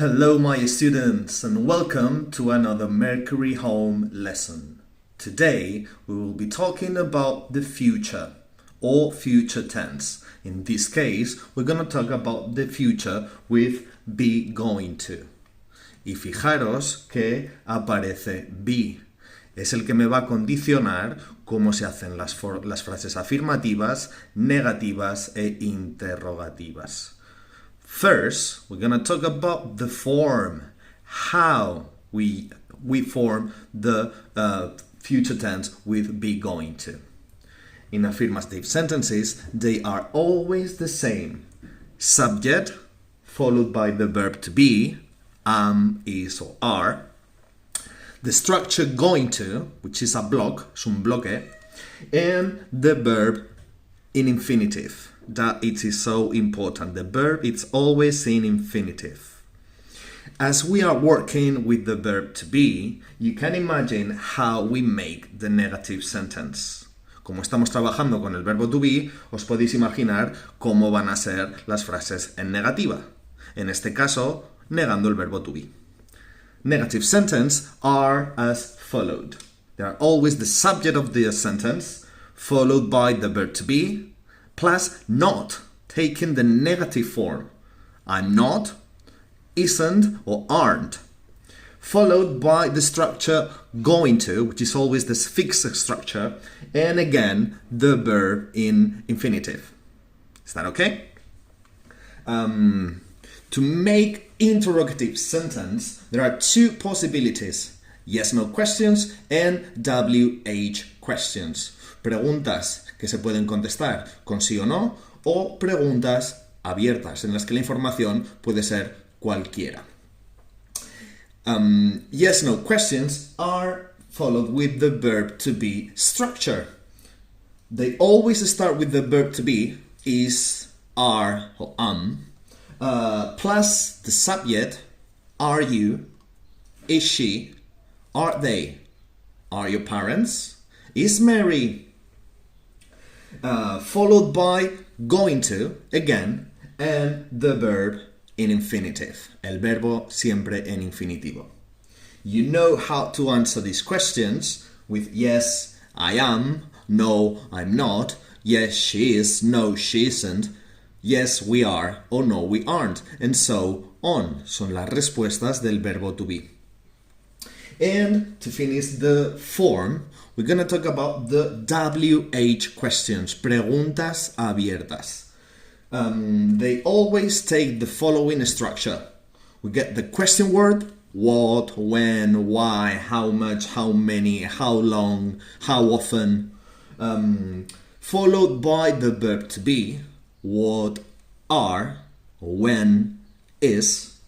Hello my students and welcome to another Mercury Home lesson. Today we will be talking about the future or future tense. In this case we're going to talk about the future with be going to. Y fijaros que aparece be. Es el que me va a condicionar cómo se hacen las frases afirmativas, negativas e interrogativas. First, we're going to talk about the form, how we form the future tense with be going to. In affirmative sentences, they are always the same. Subject, followed by the verb to be, am, is, or are. The structure going to, which is a block, es un bloque, and the verb in infinitive. That it is so important. The verb, it's always in infinitive. As we are working with the verb to be, you can imagine how we make the negative sentence. Como estamos trabajando con el verbo to be, os podéis imaginar cómo van a ser las frases en negativa. En este caso, negando el verbo to be. Negative sentences are as followed. They are always the subject of the sentence, followed by the verb to be, plus not, taking the negative form. I'm not, isn't, or aren't. Followed by the structure going to, which is always this fixed structure, and again, the verb in infinitive. Is that okay? To make interrogative sentence, there are two possibilities. Yes-no questions and WH questions. Preguntas que se pueden contestar con sí o no, o preguntas abiertas en las que la información puede ser cualquiera. Yes-no questions are followed with the verb to be structure. They always start with the verb to be, is, are, or plus the subject, are you, is she, are they, are your parents, is Mary, followed by going to, again, and the verb in infinitive. El verbo siempre en infinitivo. You know how to answer these questions with yes, I am, no, I'm not, yes, she is, no, she isn't, yes, we are, or no, we aren't, and so on. Son las respuestas del verbo to be. And to finish the form, we're going to talk about the WH questions, preguntas abiertas. They always take the following structure. We get the question word, what, when, why, how much, how many, how long, how often, followed by the verb to be, what, are, when, is,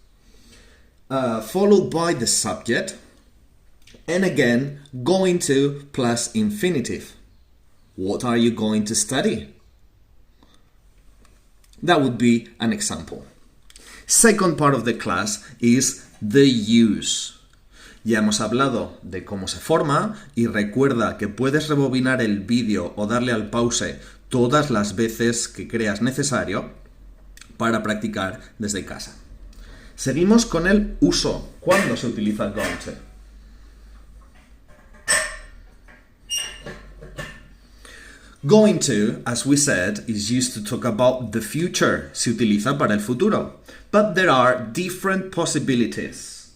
followed by the subject, and again, going to plus infinitive. What are you going to study? That would be an example. Second part of the class is the use. Ya hemos hablado de cómo se forma y recuerda que puedes rebobinar el vídeo o darle al pause todas las veces que creas necesario para practicar desde casa. Seguimos con el uso. ¿Cuándo se utiliza going to? Going to, as we said, is used to talk about the future. Se utiliza para el futuro. But there are different possibilities.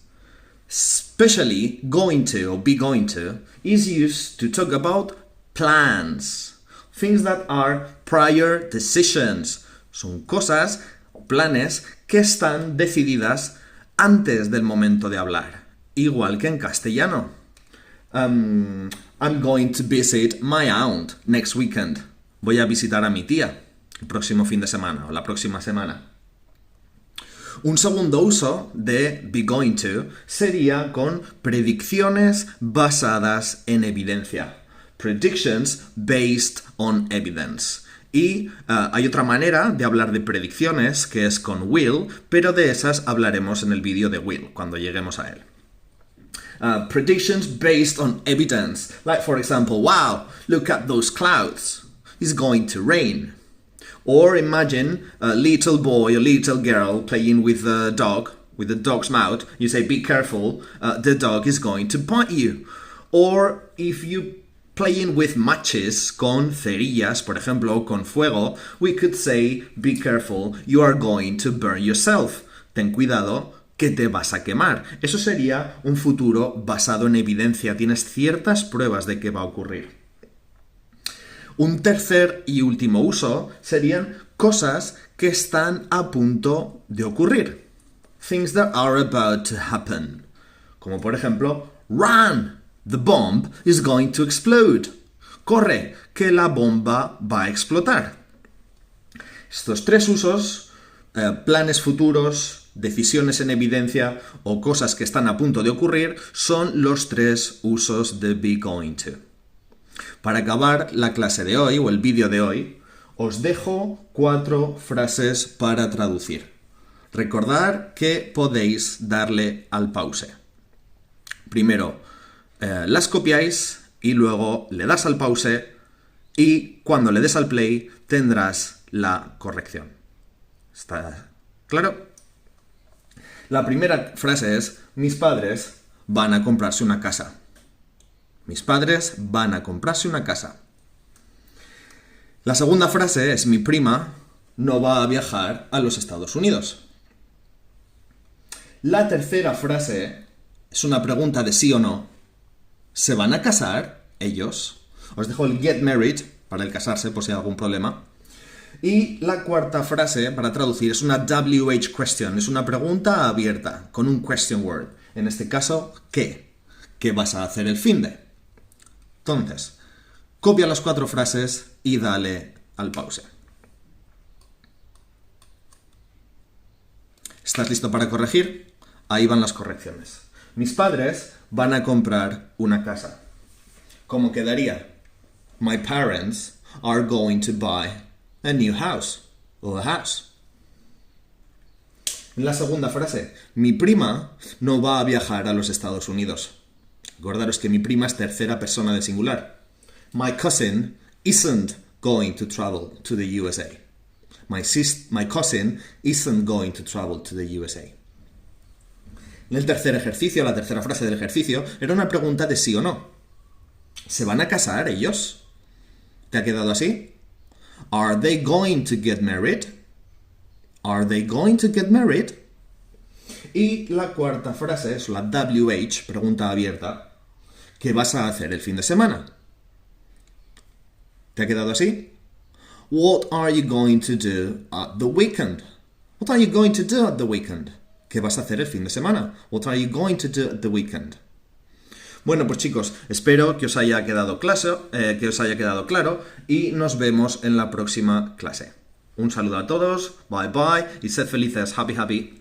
Especially going to or be going to is used to talk about plans. Things that are prior decisions. Son cosas o planes que están decididas antes del momento de hablar. Igual que en castellano. I'm going to visit my aunt next weekend. Voy a visitar a mi tía el próximo fin de semana o la próxima semana. Un segundo uso de be going to sería con predicciones basadas en evidencia. Predictions based on evidence. Y hay otra manera de hablar de predicciones que es con will, pero de esas hablaremos en el vídeo de will cuando lleguemos a él. Predictions based on evidence. Like, for example, wow, look at those clouds. It's going to rain. Or imagine a little boy, a little girl playing with a dog with the dog's mouth, you say, be careful, the dog is going to bite you. Or if you playing with matches, con cerillas, por ejemplo, con fuego, we could say, be careful, you are going to burn yourself. Ten cuidado, que te vas a quemar. Eso sería un futuro basado en evidencia. Tienes ciertas pruebas de que va a ocurrir. Un tercer y último uso serían cosas que están a punto de ocurrir. Things that are about to happen. Como por ejemplo, run! The bomb is going to explode. Corre, que la bomba va a explotar. Estos tres usos, planes futuros, decisiones en evidencia o cosas que están a punto de ocurrir, son los tres usos de be going to. Para acabar la clase de hoy o el vídeo de hoy, os dejo 4 frases para traducir. Recordad que podéis darle al pause. Primero, las copiáis y luego le das al pause y cuando le des al play tendrás la corrección. ¿Está claro? La primera frase es, mis padres van a comprarse una casa. Mis padres van a comprarse una casa. La segunda frase es, mi prima no va a viajar a los Estados Unidos. La tercera frase es una pregunta de sí o no. ¿Se van a casar ellos? Os dejo el get married para el casarse por si hay algún problema. Y la cuarta frase para traducir es una WH question, es una pregunta abierta con un question word. En este caso, ¿qué? ¿Qué vas a hacer el finde? Entonces, copia las 4 frases y dale al pause. ¿Estás listo para corregir? Ahí van las correcciones. Mis padres van a comprar una casa. ¿Cómo quedaría? My parents are going to buy a new house or a house. En la segunda frase, mi prima no va a viajar a los Estados Unidos. Acordaros que mi prima es tercera persona del singular. My cousin isn't going to travel to the USA. My cousin isn't going to travel to the USA. En el tercer ejercicio, la tercera frase del ejercicio, era una pregunta de sí o no. ¿Se van a casar ellos? ¿Te ha quedado así? Are they going to get married? Are they going to get married? Y la cuarta frase es la WH, pregunta abierta. ¿Qué vas a hacer el fin de semana? ¿Te ha quedado así? What are you going to do at the weekend? What are you going to do at the weekend? ¿Qué vas a hacer el fin de semana? What are you going to do at the weekend? Bueno, pues chicos, espero que os haya quedado claro y nos vemos en la próxima clase. Un saludo a todos, bye bye y sed felices, happy happy.